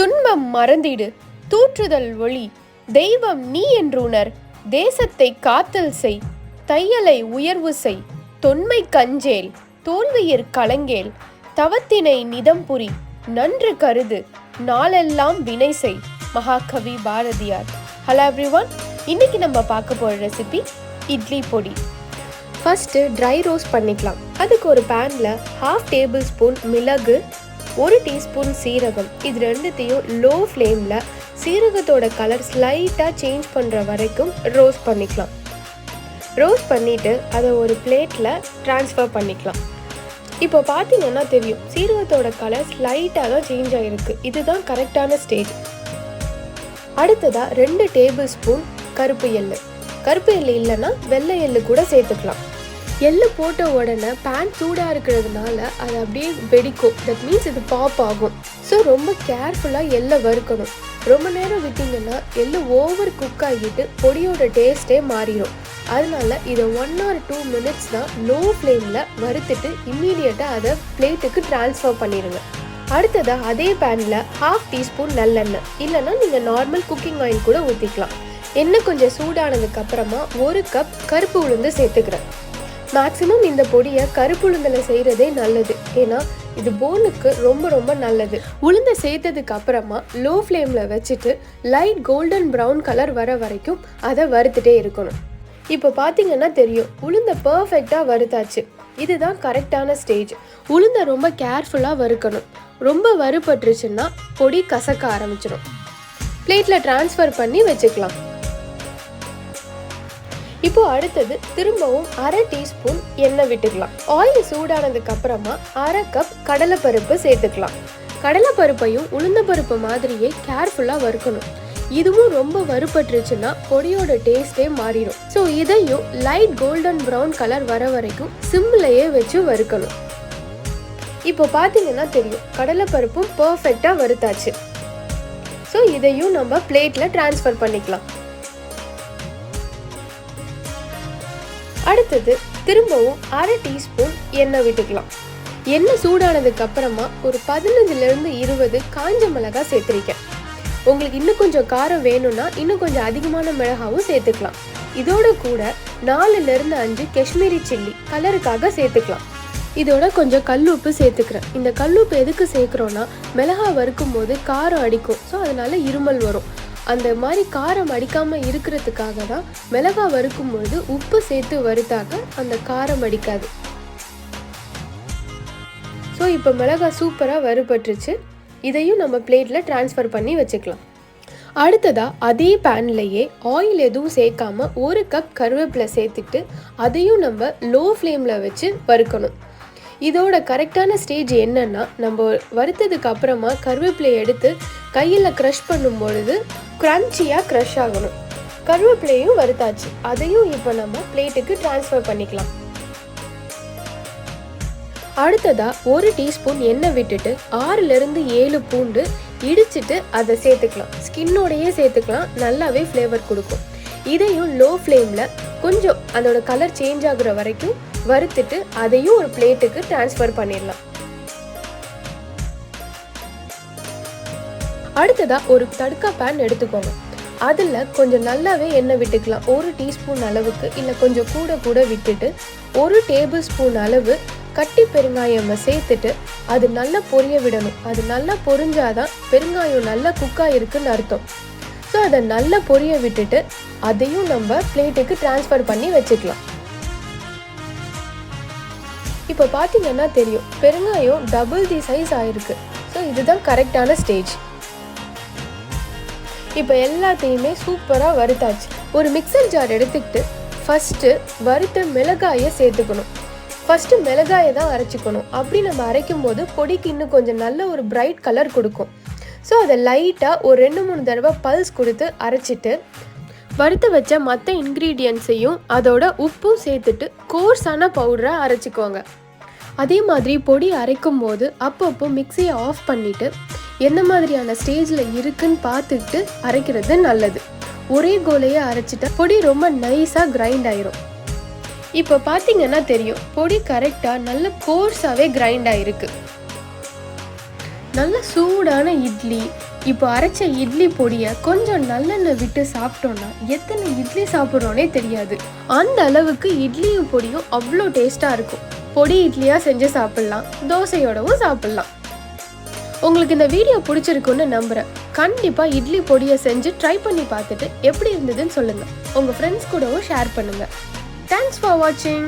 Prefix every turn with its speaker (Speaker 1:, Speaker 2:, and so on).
Speaker 1: துன்பம் மறந்திடு, தூற்றுதல் ஒளி, தெய்வம் நீ என்றுணர், தேசத்தை காத்தல் செய், தையலை உயர்வு செய், தொன்மை கஞ்சேல், தோல்வியிற் கலங்கேல், தவத்தினை நிதம்புரி, நன்று கருது, நாளெல்லாம் வினை செய். மகாகவி பாரதியார். ஹலோ எவ்ரிவன், இன்னைக்கு நம்ம பார்க்க போகிற ரெசிபி இட்லி பொடி. ஃபஸ்ட்டு ட்ரை ரோஸ்ட் பண்ணிக்கலாம். அதுக்கு ஒரு பேனில் 1/2 டேபிள் ஸ்பூன் மிளகு, 1 டீஸ்பூன் சீரகம், இது ரெண்டுத்தையும் லோ ஃப்ளேமில் சீரகத்தோட கலர் ஸ்லைட்டாக சேஞ்ச் பண்ணுற வரைக்கும் ரோஸ்ட் பண்ணிக்கலாம். ரோஸ்ட் பண்ணிவிட்டு அதை ஒரு பிளேட்டில் ட்ரான்ஸ்ஃபர் பண்ணிக்கலாம். இப்போ பார்த்தீங்கன்னா தெரியும், சீரகத்தோட கலர் ஸ்லைட்டாக தான் சேஞ்ச் ஆகிருக்கு. இதுதான் கரெக்டான ஸ்டேஜ். அடுத்ததாக 2 டேபிள் ஸ்பூன் கருப்பு எள்ளு. கருப்பு எள்ளு இல்லைன்னா வெள்ளை எள்ளு கூட சேர்த்துக்கலாம். எள்ளு போட்ட உடனே பேன் சூடாக இருக்கிறதுனால அது அப்படியே வெடிக்கும். தட் மீன்ஸ் இது பாப் ஆகும். ஸோ ரொம்ப கேர்ஃபுல்லாக எள்ளை வறுக்கணும். ரொம்ப நேரம் விட்டிங்கன்னா எள்ளு ஓவர் குக் ஆகிட்டு பொடியோட டேஸ்ட்டே மாறிடும். அதனால இதை 1 or 2 minutes தான் லோ ஃப்ளேமில் வறுத்துட்டு இம்மீடியட்டாக அதை பிளேட்டுக்கு ட்ரான்ஸ்ஃபர் பண்ணிடுங்க. அடுத்ததாக அதே பேனில் 1/2 டீஸ்பூன் நல்லெண்ணெய், இல்லைன்னா நீங்கள் நார்மல் குக்கிங் ஆயில் கூட ஊற்றிக்கலாம். எண்ணெய் கொஞ்சம் சூடானதுக்கு அப்புறமா 1 கப் கருப்பு உளுந்து சேர்த்துக்கிறேன். மேக்ஸிமம் இந்த பொடியை கருப்பு உளுந்தில் செய்கிறதே நல்லது, ஏன்னா இது போனுக்கு ரொம்ப ரொம்ப நல்லது. உளுந்தை சேர்த்ததுக்கு அப்புறமா லோ ஃப்ளேமில் வச்சுட்டு லைட் கோல்டன் ப்ரௌன் கலர் வர வரைக்கும் அதை வறுத்துட்டே இருக்கணும். இப்போ பார்த்தீங்கன்னா தெரியும், உளுந்தை பர்ஃபெக்டாக வறுத்தாச்சு. இதுதான் கரெக்டான ஸ்டேஜ். உளுந்தை ரொம்ப கேர்ஃபுல்லாக வறுக்கணும். ரொம்ப வறுபட்டுருச்சுன்னா பொடி கசக்க ஆரம்பிச்சிடும். பிளேட்டில் ட்ரான்ஸ்ஃபர் பண்ணி வச்சுக்கலாம். இப்போ அடுத்தது திரும்பவும் 1/2 டீஸ்பூன் எண்ணெய் விட்டுக்கலாம். ஆயில் சூடானதுக்கு அப்புறமா 1/2 கப் கடலைப்பருப்பு சேர்த்துக்கலாம். கடலைப்பருப்பையும் உளுந்தப்பருப்பு மாதிரியே கேர்ஃபுல்லாக வறுக்கணும். இதுவும் ரொம்ப வறுபட்டுருச்சுன்னா பொடியோட டேஸ்டே மாறிடும். ஸோ இதையும் லைட் கோல்டன் ப்ரௌன் கலர் வர வரைக்கும் சிம்லையே வச்சு வறுக்கணும். இப்போ பார்த்தீங்கன்னா தெரியும், கடலைப்பருப்பும் பர்ஃபெக்டாக வறுத்தாச்சு. ஸோ இதையும் நம்ம பிளேட்டில் ட்ரான்ஸ்ஃபர் பண்ணிக்கலாம். அடுத்தது திரும்பவும் 1/2 டீஸ்பூன் எண்ணெய் விட்டுக்கலாம். எண்ணெய் சூடானதுக்கு அப்புறமா ஒரு 15 to 20 காஞ்ச மிளகாய் சேர்த்துருக்கேன். உங்களுக்கு இன்னும் கொஞ்சம் காரம் வேணும்னா இன்னும் கொஞ்சம் அதிகமான மிளகாவும் சேர்த்துக்கலாம். இதோட கூட 4 to 5 காஷ்மீரி சில்லி கலருக்காக சேர்த்துக்கலாம். இதோட கொஞ்சம் கல்லுப்பு சேர்த்துக்கிறேன். இந்த கல்லுப்பு எதுக்கு சேர்க்குறோன்னா, மிளகாய் வறுக்கும் போது காரம் அடிக்கும். ஸோ அதனால இருமல் வரும். அந்த மாதிரி காரம் அடிக்காமல் இருக்கிறதுக்காக தான் மிளகாய் வறுக்கும் பொழுது உப்பு சேர்த்து வறுத்தாக்க அந்த காரம் அடிக்காது. ஸோ இப்போ மிளகாய் சூப்பராக வறுபட்டுருச்சு. இதையும் நம்ம பிளேட்டில் ட்ரான்ஸ்ஃபர் பண்ணி வச்சுக்கலாம். அடுத்ததாக அதே பேன்லேயே ஆயில் எதுவும் சேர்க்காம 1 கப் கருவேப்பிலை சேர்த்துட்டு அதையும் நம்ம லோ ஃப்ளேமில் வச்சு வறுக்கணும். இதோட கரெக்டான ஸ்டேஜ் என்னன்னா, நம்ம வறுத்ததுக்கு அப்புறமா கருவேப்பிலையை எடுத்து கையில் க்ரஷ் பண்ணும் பொழுது க்ரன்ச்சியாக க்ரஷ் ஆகணும். கருவேப்பிலையும் வறுத்தாச்சு. அதையும் இப்போ நம்ம பிளேட்டுக்கு ட்ரான்ஸ்ஃபர் பண்ணிக்கலாம். அடுத்ததாக 1 டீஸ்பூன் எண்ணெய் விட்டுட்டு 6 to 7 பூண்டு இடிச்சிட்டு அதை சேர்த்துக்கலாம். ஸ்கின்னோடையே சேர்த்துக்கலாம், நல்லாவே ஃப்ளேவர் கொடுக்கும். இதையும் லோ ஃப்ளேமில் கொஞ்சம் அதோட கலர் சேஞ்ச் ஆகுற வரைக்கும் வறுத்துட்டு அதையும் ஒரு பிளேட்டுக்கு ட்ரான்ஸ்ஃபர் பண்ணிடலாம். அடுத்ததாக ஒரு தடுக்கா பேன் எடுத்துக்கோங்க. அதில் கொஞ்சம் நல்லாவே எண்ணெய் விட்டுக்கலாம். 1 டீஸ்பூன் அளவுக்கு, இல்லை கொஞ்சம் கூட விட்டுட்டு 1 டேபிள் ஸ்பூன் அளவு கட்டி பெருங்காயம் சேர்த்துட்டு அது நல்லா பொரிய விடணும். அது நல்லா பொரிஞ்சாதான் பெருங்காயம் நல்லா குக்காக இருக்குன்னு அர்த்தம். ஸோ அதை நல்லா பொரிய விட்டுட்டு அதையும் நம்ம பிளேட்டுக்கு ட்ரான்ஸ்ஃபர் பண்ணி வச்சுக்கலாம். இப்போ பார்த்தீங்கன்னா தெரியும், பெருங்காயம் டபுள் தி சைஸ் ஆயிருக்கு. ஸோ இதுதான் கரெக்டான ஸ்டேஜ். இப்போ எல்லாத்தையுமே சூப்பராக வறுத்தாச்சு. ஒரு மிக்சர் ஜார் எடுத்துக்கிட்டு ஃபஸ்ட்டு வறுத்த மிளகாயை சேர்த்துக்கணும். ஃபஸ்ட்டு மிளகாயை தான் அரைச்சிக்கணும். அப்படி நம்ம அரைக்கும் போது பொடிக்கு இன்னும் கொஞ்சம் நல்ல ஒரு பிரைட் கலர் கொடுக்கும். ஸோ அதை லைட்டாக ஒரு 2-3 தடவை பல்ஸ் கொடுத்து அரைச்சிட்டு வறுத்து வச்ச மற்ற இன்க்ரீடியன்ட்ஸையும் அதோட உப்பும் சேர்த்துட்டு கோர்ஸான பவுடரை அரைச்சிக்கோங்க. அதே மாதிரி பொடி அரைக்கும் போது அப்பப்போ மிக்சியை ஆஃப் பண்ணிவிட்டு எந்த மாதிரியான ஸ்டேஜில் இருக்குன்னு பார்த்துக்கிட்டு அரைக்கிறது நல்லது. ஒரே கோலையை அரைச்சிட்டா பொடி ரொம்ப நைஸாக கிரைண்ட் ஆயிரும். இப்போ பார்த்தீங்கன்னா தெரியும், பொடி கரெக்டாக நல்ல கோர்ஸாகவே கிரைண்ட் ஆகிருக்கு. நல்ல சூடான இட்லி, இப்போ அரைச்ச இட்லி பொடியை கொஞ்சம் நல்லெண்ணெய் விட்டு சாப்பிட்டோன்னா எத்தனை இட்லி சாப்பிட்றோன்னே தெரியாது. அந்த அளவுக்கு இட்லியும் பொடியும் அவ்வளோ டேஸ்ட்டாக இருக்கும். பொடி இட்லியாக செஞ்சு சாப்பிட்லாம், தோசையோடவும் சாப்பிட்லாம். உங்களுக்கு இந்த வீடியோ பிடிச்சிருக்குன்னு நம்புகிறேன். கண்டிப்பாக இட்லி பொடியை செஞ்சு ட்ரை பண்ணி பார்த்துட்டு எப்படி இருந்ததுன்னு சொல்லுங்கள். உங்கள் ஃப்ரெண்ட்ஸ் கூடவும் ஷேர் பண்ணுங்கள். தேங்க்ஸ் ஃபார் வாட்சிங்.